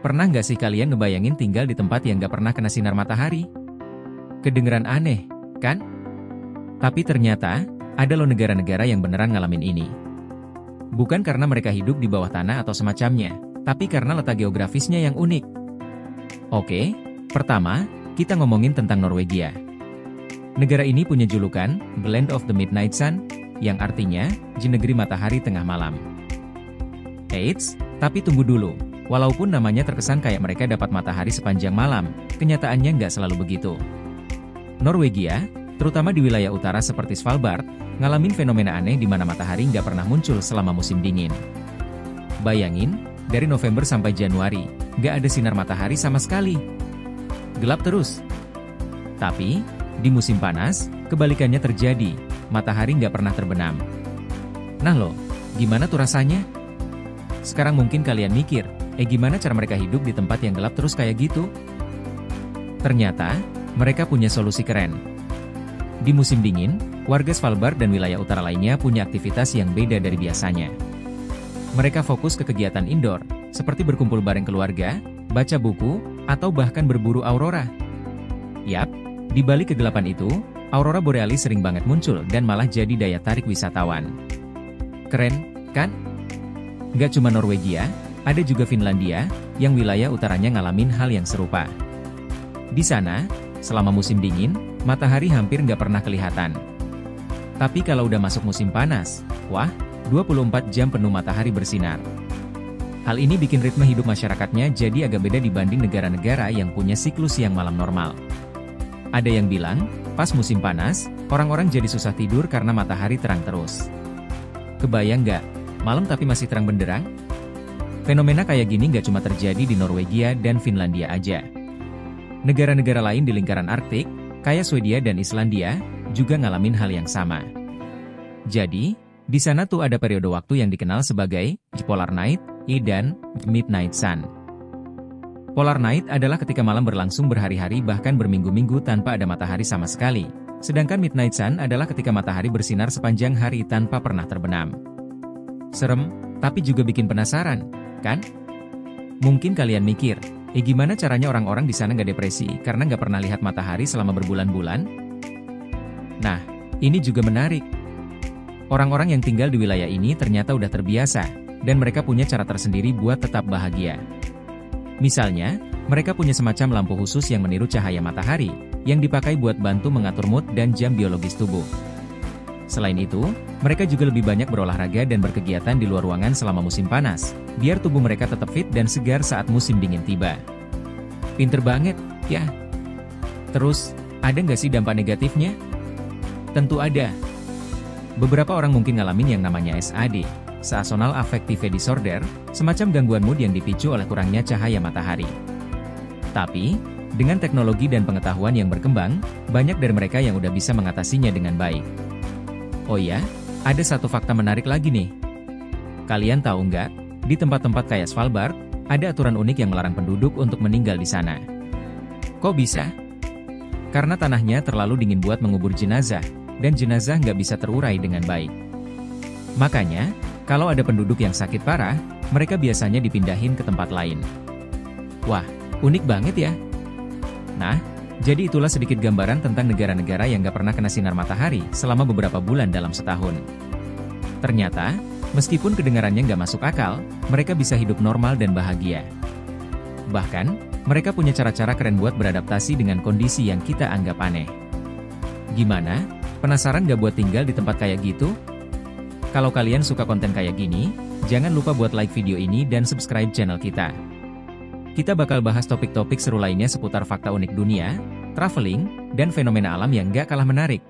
Pernah nggak sih kalian ngebayangin tinggal di tempat yang nggak pernah kena sinar matahari? Kedengeran aneh, kan? Tapi ternyata, ada loh negara-negara yang beneran ngalamin ini. Bukan karena mereka hidup di bawah tanah atau semacamnya, tapi karena letak geografisnya yang unik. Oke, pertama, kita ngomongin tentang Norwegia. Negara ini punya julukan, Land of the Midnight Sun, yang artinya, Jin Negeri Matahari Tengah Malam. Eits, tapi tunggu dulu. Walaupun namanya terkesan kayak mereka dapat matahari sepanjang malam, kenyataannya nggak selalu begitu. Norwegia, terutama di wilayah utara seperti Svalbard, ngalamin fenomena aneh di mana matahari nggak pernah muncul selama musim dingin. Bayangin, dari November sampai Januari, nggak ada sinar matahari sama sekali. Gelap terus. Tapi, di musim panas, kebalikannya terjadi, matahari nggak pernah terbenam. Nah loh, gimana tuh rasanya? Sekarang mungkin kalian mikir, gimana cara mereka hidup di tempat yang gelap terus kayak gitu? Ternyata, mereka punya solusi keren. Di musim dingin, warga Svalbard dan wilayah utara lainnya punya aktivitas yang beda dari biasanya. Mereka fokus ke kegiatan indoor, seperti berkumpul bareng keluarga, baca buku, atau bahkan berburu aurora. Yap, di balik kegelapan itu, aurora borealis sering banget muncul dan malah jadi daya tarik wisatawan. Keren, kan? Nggak cuma Norwegia, ada juga Finlandia, yang wilayah utaranya ngalamin hal yang serupa. Di sana, selama musim dingin, matahari hampir nggak pernah kelihatan. Tapi kalau udah masuk musim panas, wah, 24 jam penuh matahari bersinar. Hal ini bikin ritme hidup masyarakatnya jadi agak beda dibanding negara-negara yang punya siklus siang malam normal. Ada yang bilang, pas musim panas, orang-orang jadi susah tidur karena matahari terang terus. Kebayang nggak, malam tapi masih terang benderang? Fenomena kayak gini nggak cuma terjadi di Norwegia dan Finlandia aja. Negara-negara lain di lingkaran Arktik, kayak Swedia dan Islandia, juga ngalamin hal yang sama. Jadi, di sana tuh ada periode waktu yang dikenal sebagai Polar Night dan Midnight Sun. Polar Night adalah ketika malam berlangsung berhari-hari bahkan berminggu-minggu tanpa ada matahari sama sekali. Sedangkan Midnight Sun adalah ketika matahari bersinar sepanjang hari tanpa pernah terbenam. Serem, tapi juga bikin penasaran, kan? Mungkin kalian mikir, gimana caranya orang-orang di sana nggak depresi karena nggak pernah lihat matahari selama berbulan-bulan? Nah, ini juga menarik. Orang-orang yang tinggal di wilayah ini ternyata udah terbiasa, dan mereka punya cara tersendiri buat tetap bahagia. Misalnya, mereka punya semacam lampu khusus yang meniru cahaya matahari, yang dipakai buat bantu mengatur mood dan jam biologis tubuh. Selain itu, mereka juga lebih banyak berolahraga dan berkegiatan di luar ruangan selama musim panas, biar tubuh mereka tetap fit dan segar saat musim dingin tiba. Pinter banget, ya? Terus, ada nggak sih dampak negatifnya? Tentu ada. Beberapa orang mungkin ngalamin yang namanya SAD, Seasonal Affective Disorder, semacam gangguan mood yang dipicu oleh kurangnya cahaya matahari. Tapi, dengan teknologi dan pengetahuan yang berkembang, banyak dari mereka yang udah bisa mengatasinya dengan baik. Oh ya, ada satu fakta menarik lagi nih. Kalian tahu nggak, di tempat-tempat kayak Svalbard, ada aturan unik yang melarang penduduk untuk meninggal di sana. Kok bisa? Karena tanahnya terlalu dingin buat mengubur jenazah, dan jenazah nggak bisa terurai dengan baik. Makanya, kalau ada penduduk yang sakit parah, mereka biasanya dipindahin ke tempat lain. Wah, unik banget ya. Nah, jadi itulah sedikit gambaran tentang negara-negara yang nggak pernah kena sinar matahari selama beberapa bulan dalam setahun. Ternyata, meskipun kedengarannya nggak masuk akal, mereka bisa hidup normal dan bahagia. Bahkan, mereka punya cara-cara keren buat beradaptasi dengan kondisi yang kita anggap aneh. Gimana? Penasaran nggak buat tinggal di tempat kayak gitu? Kalau kalian suka konten kayak gini, jangan lupa buat like video ini dan subscribe channel kita. Kita bakal bahas topik-topik seru lainnya seputar fakta unik dunia, traveling, dan fenomena alam yang nggak kalah menarik.